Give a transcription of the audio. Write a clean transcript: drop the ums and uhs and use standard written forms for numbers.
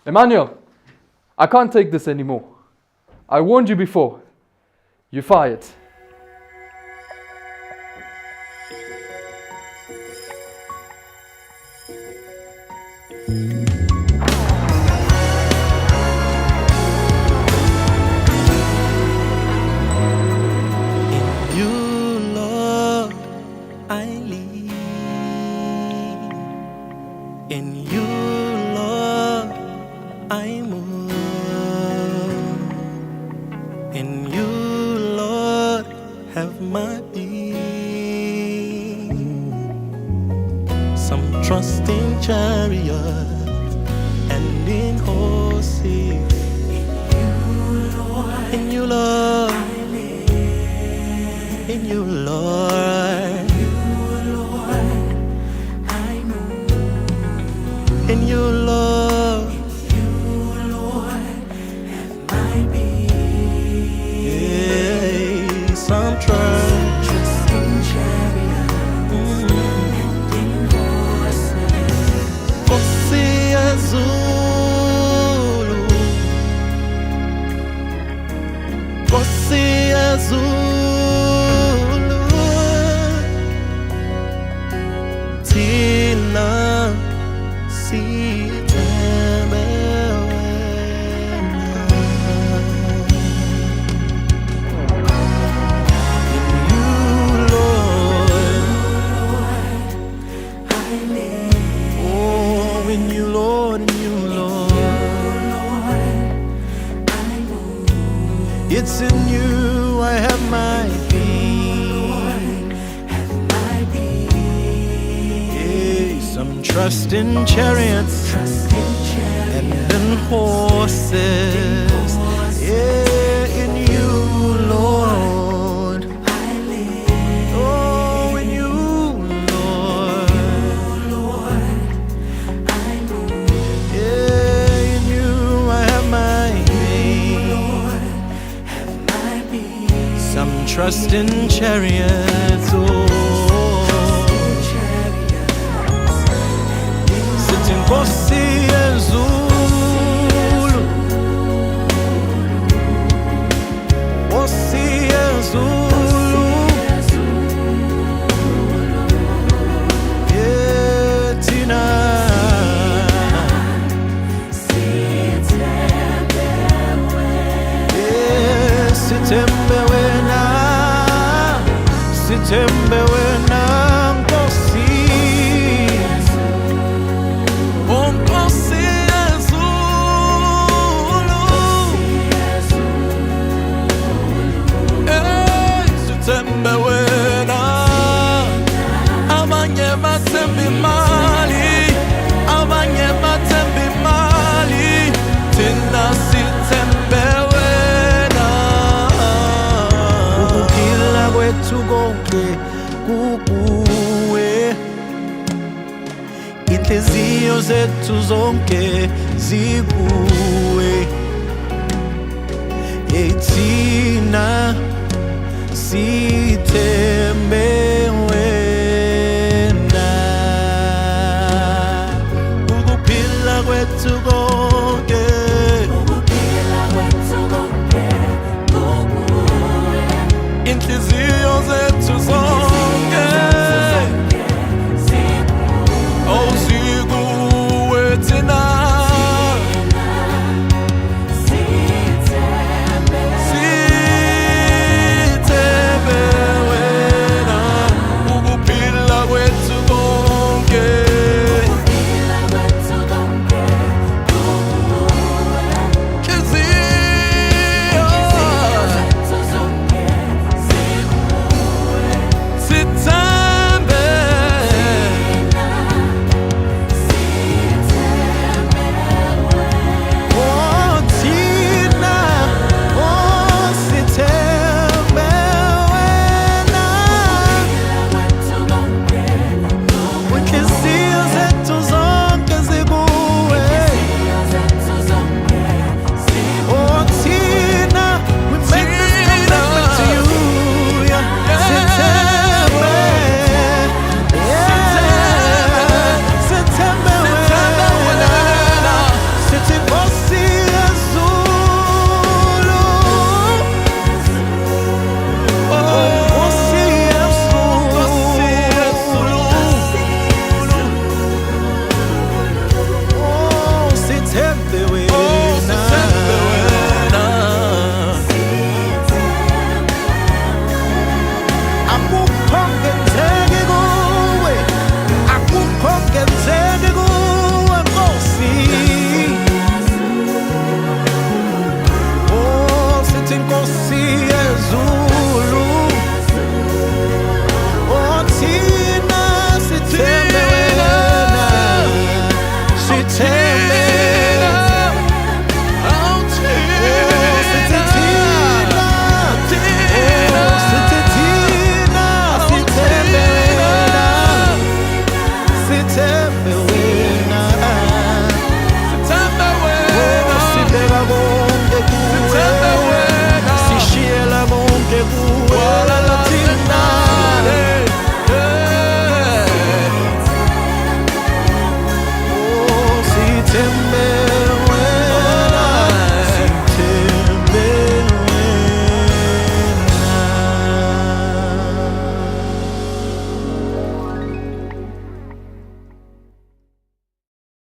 Emmanuel, I can't take this anymore. I warned you before. You're fired. In you, Lord, I move. In you, Lord, have my being. Some trust in chariot and in horses. In you, Lord, I live. In you, Lord. In you, Lord, have my being. Yeah, some trust in chariots and in horses. Nkosi Yezulu, Nkosi Yezulu, Tina. It's in you I have my being. Yeah, some trust in chariots and in horses. Yeah, in you, Lord, I live. Oh, in you, Lord, I move. Yeah, in you I have my some trust in chariots, sitting Nkosi Yezulu, Nkosi Yezulu, yeah, Tina, yeah, sitembe wena. Sitembe wena Nkosi, oh Nkosi Yezulu, sitembe wena. Abanye bathemba imali, abanye bathemba imali, thina sitembe wena. Ukuphila kwethu konke kukuwe, inhliziyo zethu zonke zikuwe. Thina sithe